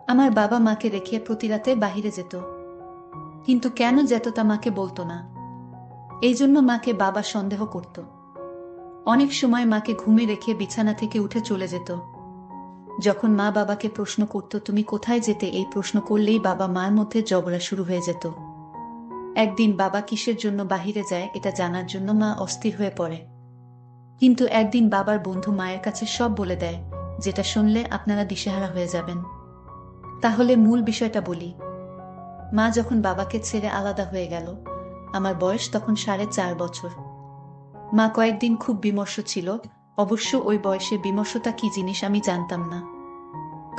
আমার বাবা মাকে রেখে প্রতি রাতে বাহিরে যেত, কিন্তু কেন যেত তা মাকে বলতো না। এই জন্য মাকে বাবা সন্দেহ করত। অনেক সময় মাকে ঘুমে রেখে বিছানা থেকে উঠে চলে যেত। যখন মা বাবাকে প্রশ্ন করত তুমি কোথায় যেতে, এই প্রশ্ন করলেই বাবা মার মধ্যে ঝগড়া শুরু হয়ে যেত। একদিন বাবা কিসের জন্য বাহিরে যায় এটা জানার জন্য মা অস্থির হয়ে পড়ে। কিন্তু একদিন বাবার বন্ধু মায়ের কাছে সব বলে দেয়, যেটা শুনলে আপনারা দিশেহারা হয়ে যাবেন। তাহলে মূল বিষয়টা বলি। মা যখন বাবাকে ছেড়ে আলাদা হয়ে গেল, আমার বয়স তখন 4.5 বছর। মা কয়েকদিন খুব বিমর্ষ ছিল। অবশ্য ওই বয়সে বিমর্ষতা কি জিনিস আমি জানতাম না।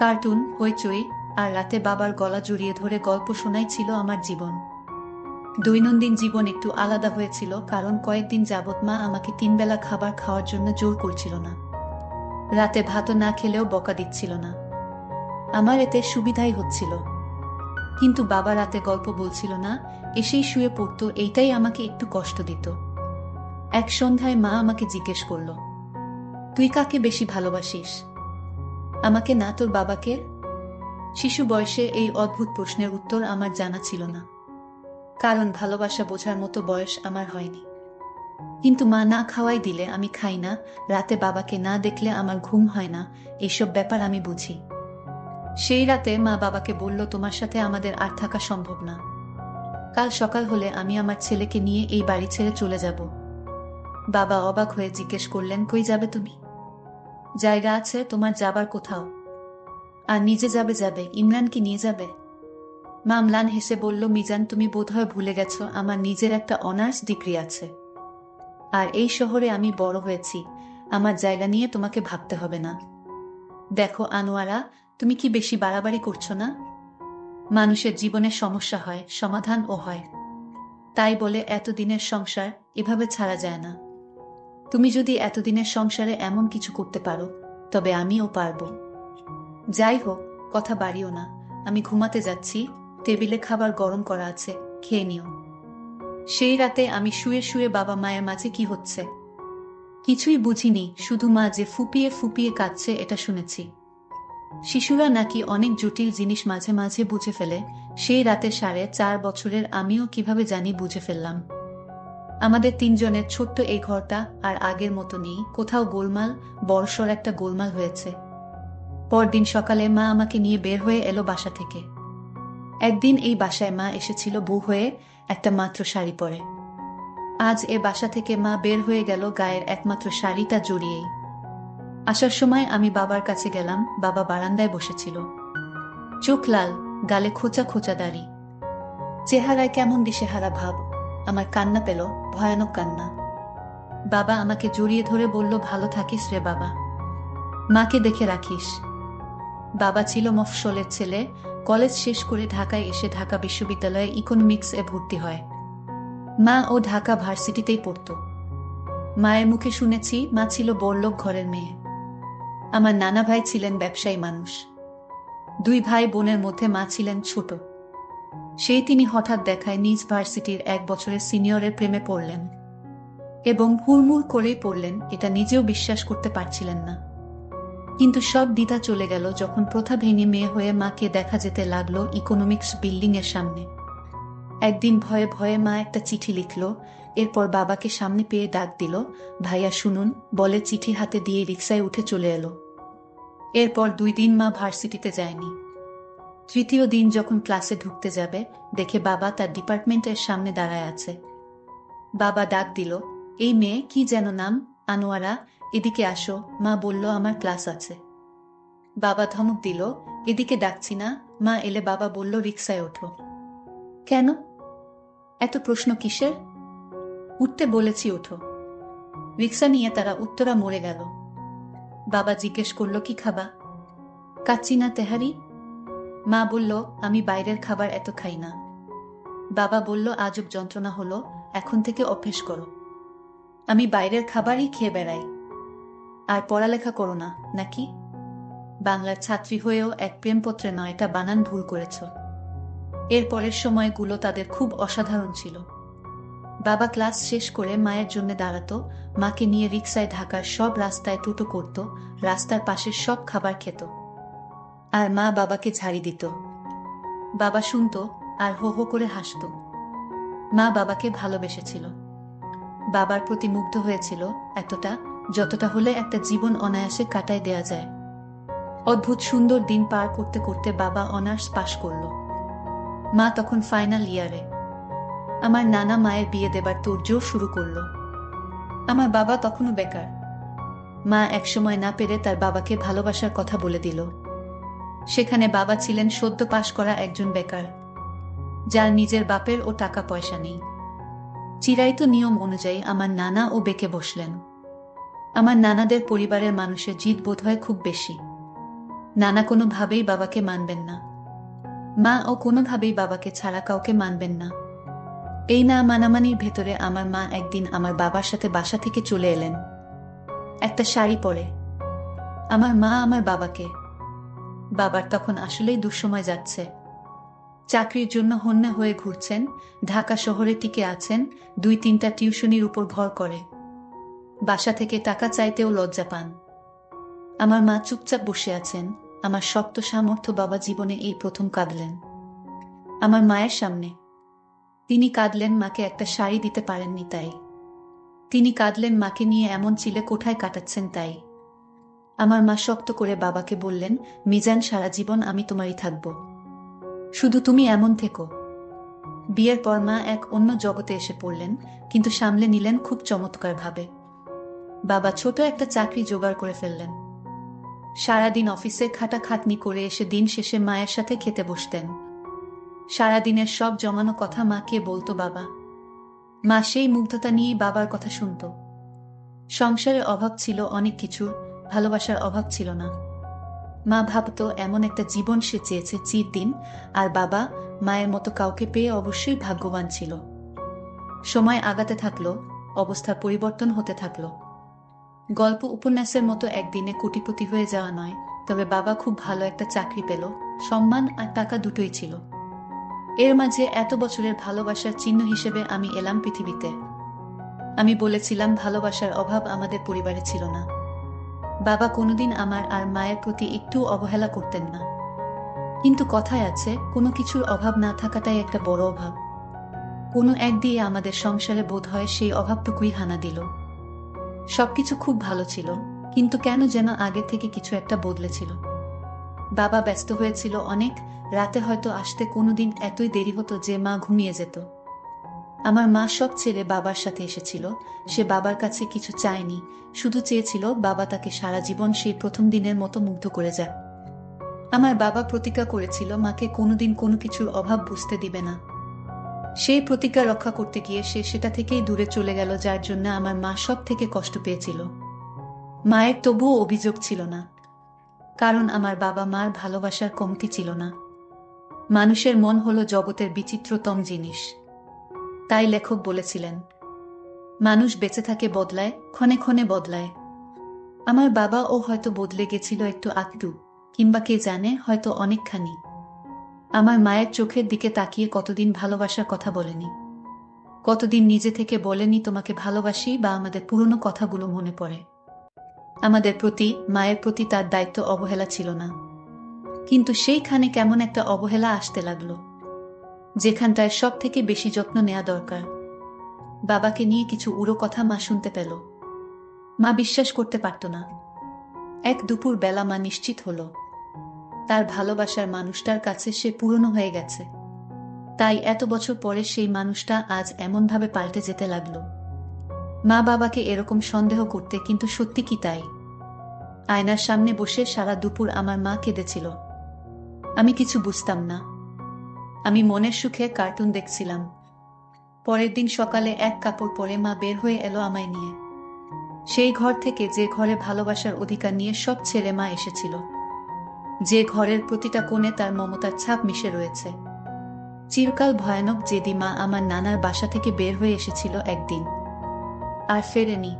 কার্টুন, হইচই আর রাতে বাবার গলা জড়িয়ে ধরে গল্প শোনাই ছিল আমার জীবন। দৈনন্দিন জীবন একটু আলাদা হয়েছিল, কারণ কয়েকদিন যাবৎ মা আমাকে 3 বেলা খাবার খাওয়ার জন্য জোর করছিল না। রাতে ভাতও না খেলেও বকা দিচ্ছিল না। আমার এতে সুবিধাই হচ্ছিল। কিন্তু বাবা রাতে গল্প বলছিল না, এসেই শুয়ে পড়তো, এইটাই আমাকে একটু কষ্ট দিত। এক সন্ধ্যায় মা আমাকে জিজ্ঞেস করল, তুই কাকে বেশি ভালোবাসিস, আমাকে না তোর বাবাকে? শিশু বয়সে এই অদ্ভুত প্রশ্নের উত্তর আমার জানা ছিল না, কারণ ভালোবাসা বোঝার মতো বয়স আমার হয়নি। কিন্তু মা না খাওয়াই দিলে আমি খাই না, রাতে বাবাকে না দেখলে আমার ঘুম হয় না, এইসব ব্যাপার আমি বুঝি। সেই রাতে মা বাবাকে বলল, তোমার সাথে আমাদের আর থাকা সম্ভব না। কাল সকাল হলে আমি আমার ছেলেকে নিয়ে এই বাড়ি ছেড়ে চলে যাব। বাবা অবাক হয়ে জিজ্ঞেস করলেন, কই যাবে তুমি? জায়গা আছে তোমার যাবার কোথাও? আর নিজে যাবে? ইমরান কি নিয়ে যাবে? মা ম্লান হেসে বলল, মিজান, তুমি বোধহয় ভুলে গেছো আমার নিজের একটা অনার্স ডিগ্রি আছে। আর এই শহরে আমি বড় হয়েছি, আমার জায়গা নিয়ে তোমাকে ভাবতে হবে না। দেখো আনোয়ারা, তুমি কি বেশি বাড়াবাড়ি করছো না? মানুষের জীবনে সমস্যা হয়, সমাধানও হয়। তাই বলে এতদিনের সংসার এভাবে ছাড়া যায় না। তুমি যদি এতদিনের সংসারে এমন কিছু করতে পারো, তবে আমিও পারবো। যাই হোক, কথা বাড়িও না, আমি ঘুমাতে যাচ্ছি। টেবিলে খাবার গরম করা আছে, খেয়ে নিও। সেই রাতে আমি শুয়ে শুয়ে বাবা মায়ের মাঝে কি হচ্ছে কিছুই বুঝিনি, শুধু মা যে ফুপিয়ে ফুপিয়ে কাঁদছে এটা শুনেছি। শিশুরা নাকি অনেক জটিল জিনিস মাঝে মাঝে বুঝে ফেলে, সেই রাতে 4.5 বছরের আমিও কিভাবে জানি বুঝে ফেললাম। আমাদের তিনজনের ছোট্ট এই ঘরটা আর আগের মতো নেই, কোথাও গোলমাল, বড়সড় একটা গোলমাল হয়েছে। পরদিন সকালে মা আমাকে নিয়ে বের হয়ে এলো বাসা থেকে। একদিন এই বাসায় মা এসেছিল বউ হয়ে, একটা মাত্র শাড়ি পরে। আজ এ বাসা থেকে মা বের হয়ে গেল গায়ের একমাত্র শাড়িটা জড়িয়েই। আসার সময় আমি বাবার কাছে গেলাম, বাবা বারান্দায় বসেছিল। চোখ লাল, গালে খোঁচা খোঁচা দাড়ি, চেহারায় কেমন দিশেহারা ভাব। আমার কান্না পেল, ভয়ানক কান্না। বাবা আমাকে জড়িয়ে ধরে বলল, ভালো থাকিস রে বাবা, মাকে দেখে রাখিস। বাবা ছিল মফস্বলের ছেলে, কলেজ শেষ করে ঢাকায় এসে ঢাকা বিশ্ববিদ্যালয়ে ইকোনমিক্স এ ভর্তি হয়। মা ও ঢাকা ভার্সিটিতেই পড়ত। মায়ের মুখে শুনেছি মা ছিল বড়লোক ঘরের মেয়ে। আমার নানা ভাই ছিলেন ব্যবসায়ী মানুষ। 2 ভাই বোনের মধ্যে মা ছিলেন ছোট। সেই তিনি হঠাৎ দেখায় নিজ ভার্সিটির 1 বছরের সিনিয়রের প্রেমে পড়লেন, এবং হুড়মুড় করেই পড়লেন, এটা নিজেও বিশ্বাস করতে পারছিলেন না। কিন্তু সব দ্বিধা চলে গেল যখন প্রথা ভেঙে মেয়ে হয়ে মাকে দেখা যেতে লাগলো ইকোনমিক্স বিল্ডিং এর সামনে। একদিন ভয়ে ভয়ে মা একটা চিঠি লিখল, এরপর বাবাকে সামনে পেয়ে ডাক দিল, ভাইয়া শুনুন, বলে চিঠি হাতে দিয়ে রিকশায় উঠে চলে এলো। এরপর 2 দিন মা ভার্সিটিতে যায়নি। তৃতীয় দিন যখন ক্লাসে ঢুকতে যাবে, দেখে বাবা তার ডিপার্টমেন্টের সামনে দাঁড়ায় আছে। বাবা ডাক দিল, এই মেয়ে, কি যেন নাম, আনোয়ারা, এদিকে আসো। মা বলল, আমার ক্লাস আছে। বাবা ধমক দিল, এদিকে ডাকছি না। মা এলে বাবা বলল, রিকশায় ওঠো। কেন? এত প্রশ্ন কিসের? উঠতে বলেছি, ওঠো। রিকশা নিয়ে তারা উত্তরা মরে গেল। বাবা জিজ্ঞেস করল, কি খাবা? কাচ্চি না তেহারি? মা বলল, আমি বাইরের খাবার এত খাই না। বাবা বলল, আজব যন্ত্রণা হলো, এখন থেকে অভ্যেস করো। আমি বাইরের খাবারই খেয়ে বেড়াই। আর পড়ালেখা করো না নাকি? বাংলার ছাত্রী হয়েও এক প্রেমপত্রে 9টা বানান ভুল করেছ। এর পরের সময়গুলো তাদের খুব অসাধারণ ছিল। বাবা ক্লাস শেষ করে মায়ের জন্য দাঁড়াতো, মাকে নিয়ে রিকশায় ঢাকার সব রাস্তায় টোটো করত, রাস্তার পাশের সব খাবার খেত। আর মা বাবাকে ঝাড়ি দিত। বাবা শুনত আর হো হো করে হাসত। মা বাবাকে ভালোবেসেছিল, বাবার প্রতি মুগ্ধ হয়েছিল এতটা, যতটা হলে একটা জীবন অনায়াসে কাটায় দেয়া যায়। অদ্ভুত সুন্দর দিন পার করতে করতে বাবা অনার্স পাশ করল। মা তখন ফাইনাল ইয়ারে। আমার নানা মায়ের বিয়ে দেবার তোড়জোড় শুরু করল। আমার বাবা তখনও বেকার। মা একসময় না পেরে তার বাবাকে ভালোবাসার কথা বলে দিল। সেখানে বাবা ছিলেন সদ্য পাশ করা একজন বেকার, যার নিজের বাপের ও টাকা পয়সা নেই। চিরায়ত নিয়ম অনুযায়ী আমার নানা ও বেঁকে বসলেন। আমার নানাদের পরিবারের মানুষের জিদ বোধহয় খুব বেশি। নানা কোনোভাবেই বাবাকে মানবেন না, মা ও কোনোভাবেই বাবাকে ছাড়া কাউকে মানবেন না। এই না মানামানির ভেতরে আমার মা একদিন আমার বাবার সাথে বাসা থেকে চলে এলেন, একটা শাড়ি পরে। আমার মা আমার বাবাকে, বাবার তখন আসলেই দুঃসময় যাচ্ছে, চাকরির জন্য হন্যে হয়ে ঘুরছেন, ঢাকা শহরে টিকে আছেন, 2-3টা টিউশনির উপর ভর করে, বাসা থেকে টাকা চাইতেও লজ্জা পান। আমার মা চুপচাপ বসে আছেন। আমার শক্ত সামর্থ্য বাবা জীবনে এই প্রথম কাঁদলেন আমার মায়ের সামনে। তিনি কাঁদলেন মাকে একটা শাড়ি দিতে পারেননি তাই। তিনি কাঁদলেন মাকে নিয়ে এমন চিলে কোঠায় কাটাচ্ছেন তাই। আমার মা শক্ত করে বাবাকে বললেন, মিজান, সারা জীবন আমি তোমারই থাকব, শুধু তুমি এমন থেকো। বিয়ের পর মা এক অন্য জগতে এসে পড়লেন, কিন্তু সামলে নিলেন খুব চমৎকার ভাবে। বাবা ছোট একটা চাকরি জোগাড় করে ফেললেন। সারাদিন অফিসে খাটাখাটনি করে এসে দিন শেষে মায়ের সাথে খেতে বসতেন। সারাদিনের সব জমানো কথা মাকে বলতো বাবা। মা সেই মুগ্ধতা নিয়েই বাবার কথা শুনত। সংসারের অভাব ছিল অনেক কিছুর, ভালোবাসার অভাব ছিল না। মা ভাবত এমন একটা জীবন সে চেয়েছে চিরদিন, আর বাবা মায়ের মতো কাউকে পেয়ে অবশ্যই ভাগ্যবান ছিল। সময় আগাতে থাকলো, অবস্থার পরিবর্তন হতে থাকলো। গল্প উপন্যাসের মতো একদিনে কোটিপতি হয়ে যাওয়া নয়, তবে বাবা খুব ভালো একটা চাকরি পেল, সম্মান আর টাকা দুটোই ছিল। এর মাঝে এত বছরের ভালোবাসার চিহ্ন হিসেবে আমি এলাম পৃথিবীতে। আমি বলেছিলাম ভালোবাসার অভাব আমাদের পরিবারে ছিল না। বাবা কোনোদিন আমার আর মায়ের প্রতি একটু অবহেলা করতেন না। কিন্তু কথায় আছে, কোনো কিছুর অভাব না থাকাটাই একটা বড় অভাব। কোনো এক দিয়ে আমাদের সংসারে বোধ হয় সেই অভাবটুকুই হানা দিল। সবকিছু খুব ভালো ছিল, কিন্তু কেন যেন আগে থেকে কিছু একটা বদলেছিল। বাবা ব্যস্ত হয়েছিল অনেক, রাতে হয়তো আসতে কোনোদিন এতই দেরি হতো যে মা ঘুমিয়ে যেত। আমার মা সব ছেড়ে বাবার সাথে এসেছিল। সে বাবার কাছে কিছু চায়নি, শুধু চেয়েছিল বাবা তাকে সারা জীবন সেই প্রথম দিনের মতো মুগ্ধ করে যাক। আমার বাবা প্রতিজ্ঞা করেছিল মাকে কোনোদিন কোনো কিছুর অভাব বুঝতে দিবে না। সেই প্রতিজ্ঞা রক্ষা করতে গিয়ে সে সেটা থেকেই দূরে চলে গেল, যার জন্য আমার মা সব থেকে কষ্ট পেয়েছিল। মায়ের তবুও অভিযোগ ছিল না, কারণ আমার বাবা মার ভালোবাসার কমতি ছিল না। মানুষের মন হলো জগতের বিচিত্রতম জিনিস। তাই লেখক বলেছিলেন, মানুষ বেঁচে থাকে বদলায়, ক্ষণে ক্ষণে বদলায়। আমার বাবাও হয়তো বদলে গেছিল একটু আধটু, কিংবা কে জানে হয়তো অনেকখানি। আমার মায়ের চোখের দিকে তাকিয়ে কতদিন ভালোবাসার কথা বলেনি, কতদিন নিজে থেকে বলেনি তোমাকে ভালোবাসি, বা আমাদের পুরনো কথাগুলো মনে পড়ে। আমাদের প্রতি, মায়ের প্রতি তার দায়িত্ব অবহেলা ছিল না। কিন্তু সেইখানে কেমন একটা অবহেলা আসতে লাগলো, যেখানটায় সব থেকে বেশি যত্ন নেওয়া দরকার। বাবাকে নিয়ে কিছু উড়ো কথা মা শুনতে পেল। মা বিশ্বাস করতে পারত না। এক দুপুর বেলা মা নিশ্চিত হলো, তার ভালোবাসার মানুষটার কাছে সে পুরনো হয়ে গেছে। তাই এত বছর পরে সেই মানুষটা আজ এমনভাবে পাল্টে যেতে লাগলো। মা বাবাকে এরকম সন্দেহ করতে, কিন্তু সত্যি কি তাই? আয়নার সামনে বসে সারা দুপুর আমার মা কেঁদেছিল। আমি কিছু বুঝতাম না। আমি মনের সুখে কার্টুন দেখছিলাম। পরের দিন সকালে এক কাপড় পরে মা বের হয়ে এলো আমায় নিয়ে। সেই ঘর থেকে যে ঘরে ভালোবাসার অধিকার নিয়ে সব ছেলে মা এসেছিল, যে ঘরের প্রতিটা কোণে তার মমতার ছাপ মিশে রয়েছে। চিরকাল ভয়ানক জেদি মা আমার নানার বাসা থেকে বের হয়ে এসেছিল একদিন, আর ফেরেনি।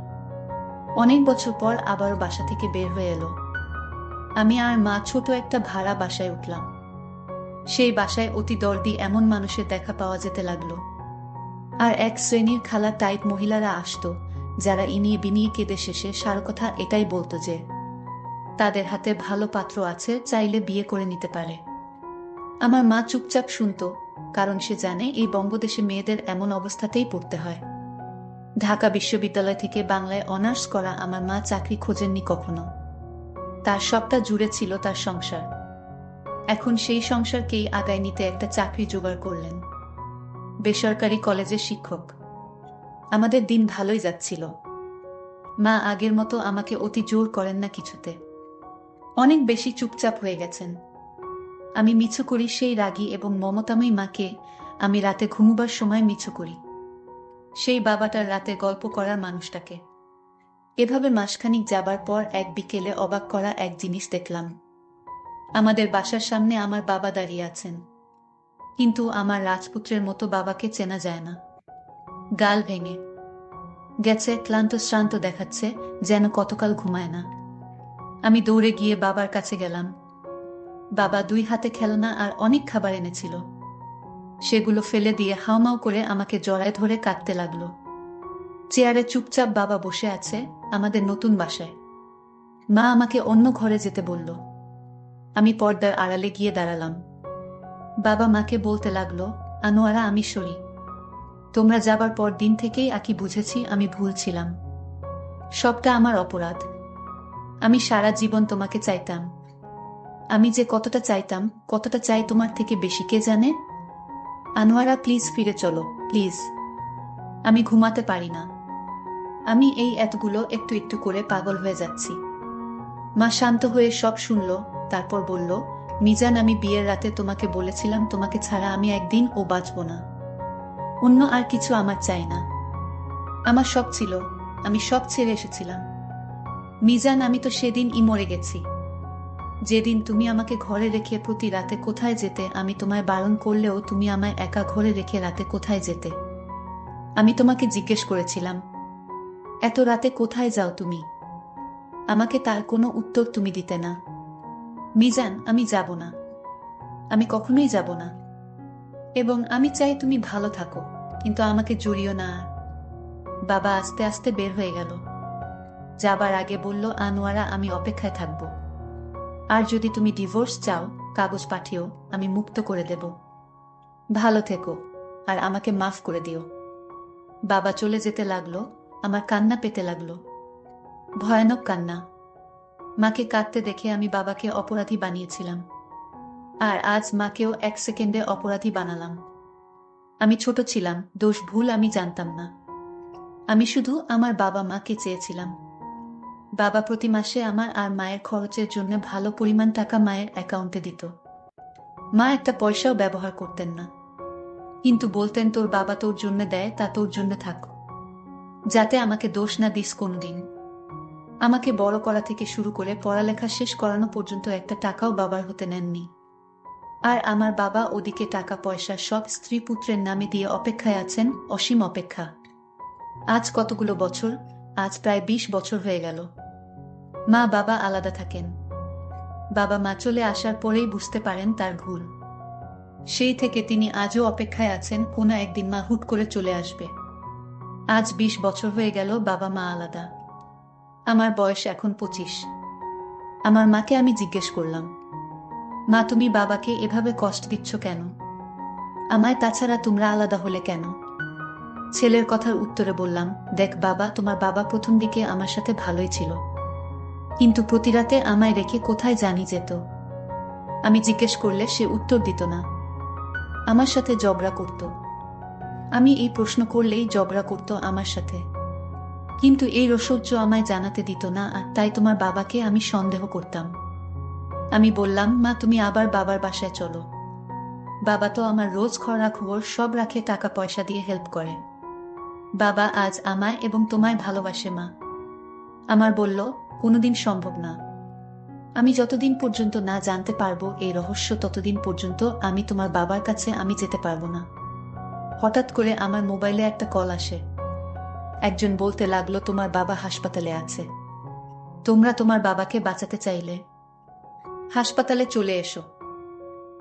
অনেক বছর পর আবারও বাসা থেকে বের হয়ে এলো। আমি আর মা ছোট একটা ভাড়া বাসায় উঠলাম। সেই বাসায় অতি দর্দি এমন মানুষের দেখা পাওয়া যেতে লাগলো। আর এক শ্রেণীর খালা টাইপ মহিলারা আসতো, যারা ইনিয়ে বিনিয়ে কেঁদে শেষে সার কথা এটাই বলতো যে তাদের হাতে ভালো পাত্র আছে, চাইলে বিয়ে করে নিতে পারে। আমার মা চুপচাপ শুনত, কারণ সে জানে এই বঙ্গদেশে মেয়েদের এমন অবস্থাতেই পড়তে হয়। ঢাকা বিশ্ববিদ্যালয় থেকে বাংলায় অনার্স করা আমার মা চাকরি খোঁজেননি কখনো। তার সবটা জুড়ে ছিল তার সংসার। এখন সেই সংসারকেই আগায় নিতে একটা চাকরি জোগাড় করলেন, বেসরকারি কলেজের শিক্ষক। আমাদের দিন ভালোই যাচ্ছিল। মা আগের মতো আমাকে অতি জোর করেন না কিছুতে। অনেক বেশি চুপচাপ হয়ে গেছেন। আমি মিছু করি সেই রাগী এবং মমতাময়ী মাকে। আমি রাতে ঘুমুবার সময় মিছু করি সেই বাবাটার রাতে গল্প করার মানুষটাকে। এভাবে মাসখানিক যাবার পর এক বিকেলে অবাক করা এক জিনিস দেখলাম। আমাদের বাসার সামনে আমার বাবা দাঁড়িয়ে আছেন, কিন্তু আমার রাজপুত্রের মতো বাবাকে চেনা যায় না। গাল ভেঙে গেছে, ক্লান্ত শ্রান্ত দেখাচ্ছে, যেন কতকাল ঘুমায় না। আমি দৌড়ে গিয়ে বাবার কাছে গেলাম। বাবা 2 হাতে খেলনা আর অনেক খাবার এনেছিল। সেগুলো ফেলে দিয়ে হাউমাউ করে আমাকে জড়ায় ধরে কাঁদতে লাগলো। চেয়ারে চুপচাপ বাবা বসে আছে, আমাদের নতুন বাসায়। মা আমাকে অন্য ঘরে যেতে বলল। আমি পর্দার আড়ালে গিয়ে দাঁড়ালাম। বাবা মাকে বলতে লাগলো, আনোয়ারা, আমি সরি। তোমরা যাবার পর দিন থেকেই আকি বুঝেছি আমি ভুল ছিলাম। সবটা আমার অপরাধ। আমি সারা জীবন তোমাকে চাইতাম। আমি যে কতটা চাইতাম, কতটা চাই তোমার থেকে বেশি কে জানে। আনোয়ারা, প্লিজ ফিরে চলো, প্লিজ। আমি ঘুমাতে পারি না। আমি এই এতগুলো একটু একটু করে পাগল হয়ে যাচ্ছি। মা শান্ত হয়ে সব শুনল, তারপর বলল, মিজান, আমি বিয়ের রাতে তোমাকে বলেছিলাম তোমাকে ছাড়া আমি একদিনও বাঁচব না। অন্য আর কিছু আমার চাই না। আমার সব ছিল, আমি সব ছেড়ে এসেছিলাম। মিজান, আমি তো সেদিনই মরে গেছি। যেদিন তুমি আমাকে ঘরে রেখে প্রতি রাতে কোথায় যেতে, আমি তোমায় বারণ করলেও তুমি আমায় একা ঘরে রেখে রাতে কোথায় যেতে। আমি তোমাকে জিজ্ঞেস করেছিলাম, এত রাতে কোথায় যাও তুমি? আমাকে তার কোনো উত্তর তুমি দিতে না। মিজান, আমি যাব না। আমি কখনোই যাব না। এবং আমি চাই তুমি ভালো থাকো, কিন্তু আমাকে জড়িও না। বাবা আস্তে আস্তে বের হয়ে গেল। যাবার আগে বলল, আনোয়ারা, আমি অপেক্ষায় থাকব। আর যদি তুমি ডিভোর্স চাও, কাগজ পাঠিও, আমি মুক্ত করে দেব। ভালো থেকো, আর আমাকে মাফ করে দিও। বাবা চলে যেতে লাগলো। আমার কান্না পেতে লাগলো, ভয়ানক কান্না। মাকে কাঁদতে দেখে আমি বাবাকে অপরাধী বানিয়েছিলাম, আর আজ মাকেও 1 সেকেন্ডে অপরাধী বানালাম। আমি ছোট ছিলাম, দোষ ভুল আমি জানতাম না। আমি শুধু আমার বাবা মাকে চেয়েছিলাম। বাবা প্রতি মাসে আমার আর মায়ের খরচের জন্য ভালো পরিমাণ টাকা মায়ের অ্যাকাউন্টে দিত। মা একটা পয়সাও ব্যবহার করতেন না, কিন্তু বলতেন, তোর বাবা তোর জন্য দেয়, তা তোর জন্য থাক, যাতে আমাকে দোষ না দিস কোনদিন। আমাকে বড় করা থেকে শুরু করে পড়ালেখা শেষ করানো পর্যন্ত একটা টাকাও বাবার হতে নেননি। আর আমার বাবা ওদিকে টাকা পয়সা সব স্ত্রী পুত্রের নামে দিয়ে অপেক্ষায় আছেন, অসীম অপেক্ষা। আজ কতগুলো বছর, আজ প্রায় 20 বছর হয়ে গেল। মা বাবা আলাদা থাকেন। বাবা মা চলে আসার পরেই বুঝতে পারেন তার ভুল। সেই থেকে তিনি আজও অপেক্ষায় আছেন, কোনো একদিন মা হুট করে চলে আসবে। আজ 20 বছর হয়ে গেল বাবা মা আলাদা। আমার বয়স এখন 25। আমার মাকে আমি জিজ্ঞেস করলাম, মা, তুমি বাবাকে এভাবে কষ্ট দিচ্ছ কেন? আমায় তাছাড়া তোমরা আলাদা হলে কেন? ছেলের কথার উত্তরে বললাম, দেখ বাবা, তোমার বাবা প্রথম দিকে আমার সাথে ভালোই ছিল, কিন্তু প্রতি রাতে আমায় রেখে কোথায় জানি যেত। আমি জিজ্ঞেস করলে সে উত্তর দিত না। আমার সাথে ঝগড়া করত। আমি এই প্রশ্ন করলেই ঝগড়া করত আমার সাথে। কিন্তু এই রসহ্য আমায় জানাতে দিত না, আর তাই তোমার বাবাকে আমি সন্দেহ করতাম। আমি বললাম, মা, তুমি আবার বাবার বাসায় চলো। বাবা তো আমার রোজ খবর সব রাখে, টাকা পয়সা দিয়ে হেল্প করে। বাবা আজ আমায় এবং তোমায় ভালোবাসে মা। আমার বলল, কোনোদিন সম্ভব না। আমি যতদিন পর্যন্ত না জানতে পারবো এই রহস্য, ততদিন পর্যন্ত আমি তোমার বাবার কাছে আমি যেতে পারবো না। হঠাৎ করে আমার মোবাইলে একটা কল আসে। একজন বলতে লাগলো, তোমার বাবা হাসপাতালে আছে। তোমরা তোমার বাবাকে বাঁচাতে চাইলে হাসপাতালে চলে এসো।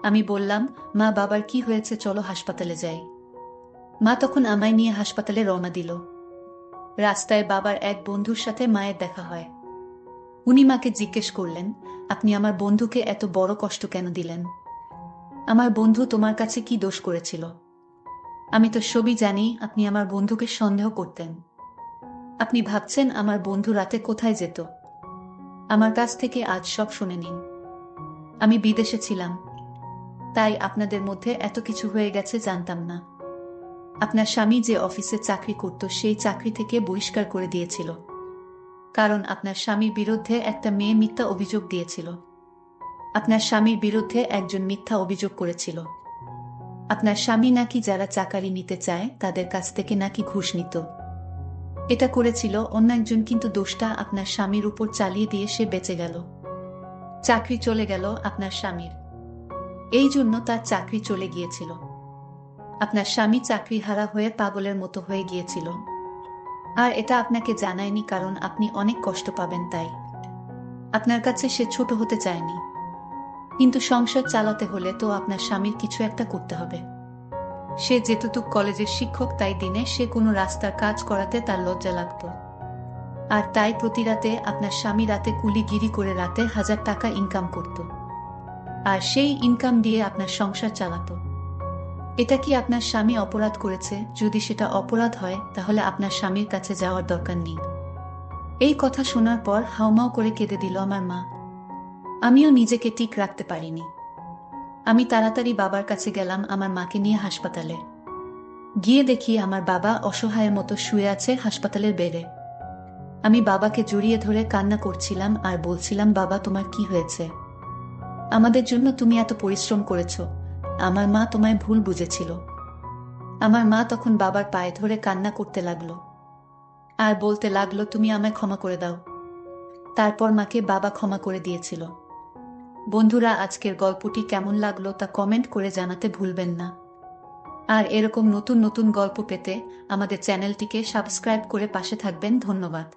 আমি বললাম, মা, বাবার কি হয়েছে, চলো হাসপাতালে যাই। মা তখন আমায় নিয়ে হাসপাতালে রওনা দিল। রাস্তায় বাবার এক বন্ধুর সাথে মায়ের দেখা হয়। উনি মাকে জিজ্ঞেস করলেন, আপনি আমার বন্ধুকে এত বড় কষ্ট কেন দিলেন? আমার বন্ধু তোমার কাছে কি দোষ করেছিল? আমি তো সবই জানি। আপনি আমার বন্ধুকে সন্দেহ করতেন। আপনি ভাবছেন আমার বন্ধু রাতে কোথায় যেত। আমার কাছ থেকে আজ সব শুনে নিন। আমি বিদেশে ছিলাম, তাই আপনাদের মধ্যে এত কিছু হয়ে গেছে জানতাম না। আপনার স্বামী যে অফিসে চাকরি করত সেই চাকরি থেকে বহিষ্কার করে দিয়েছিল, কারণ আপনার স্বামীর বিরুদ্ধে একটা মেয়ে মিথ্যা অভিযোগ দিয়েছিল। আপনার স্বামীর বিরুদ্ধে একজন মিথ্যা অভিযোগ করেছিল। আপনার স্বামী নাকি যারা চাকরি নিতে চায় তাদের কাছ থেকে নাকি ঘুষ নিত। এটা করেছিল অন্য একজন, কিন্তু দোষটা আপনার স্বামীর উপর চালিয়ে দিয়ে সে বেঁচে গেল। চাকরি চলে গেল আপনার স্বামীর। এই জন্য তার চাকরি চলে গিয়েছিল। আপনার স্বামী চাকরিহারা হয়ে পাগলের মতো হয়ে গিয়েছিল। আর এটা আপনাকে জানায়নি, কারণ আপনি অনেক কষ্ট পাবেন তাই। আপনার কাছে সে ছোট হতে চায়নি। কিন্তু সংসার চালাতে হলে তো আপনার স্বামীর কিছু একটা করতে হবে। সে যেহেতু কলেজের শিক্ষক, তাই দিনে সে কোনো রাস্তার কাজ করাতে তার লজ্জা লাগত। আর তাই প্রতি রাতে আপনার স্বামী রাতে কুলিগিরি করে রাতে 1000 টাকা ইনকাম করত। আর সেই ইনকাম দিয়ে আপনার সংসার চালাতো। এটা কি আপনার স্বামী অপরাধ করেছে? যদি সেটা অপরাধ হয় তাহলে আপনার স্বামীর কাছে যাওয়ার দরকার নেই। এই কথা শোনার পর হাউমাউ করে কেঁদে দিল আমার মা। আমিও নিজেকে ঠিক রাখতে পারিনি। আমি তাড়াতাড়ি বাবার কাছে গেলাম আমার মাকে নিয়ে হাসপাতালে। গিয়ে দেখি আমার বাবা অসহায়ের মতো শুয়ে আছে হাসপাতালের বেডে। আমি বাবাকে জড়িয়ে ধরে কান্না করছিলাম আর বলছিলাম, বাবা তোমার কি হয়েছে? আমাদের জন্য তুমি এত পরিশ্রম করেছো। আমার মা তোমায় ভুল বুঝেছিল। আমার মা তখন বাবার পায়ে ধরে কান্না করতে লাগলো আর বলতে লাগলো, তুমি আমায় ক্ষমা করে দাও। তারপর মাকে বাবা ক্ষমা করে দিয়েছিল। বন্ধুরা, আজকের গল্পটি কেমন লাগলো তা কমেন্ট করে জানাতে ভুলবেন না। আর এরকম নতুন নতুন গল্প পেতে আমাদের চ্যানেলটিকে সাবস্ক্রাইব করে পাশে থাকবেন। ধন্যবাদ।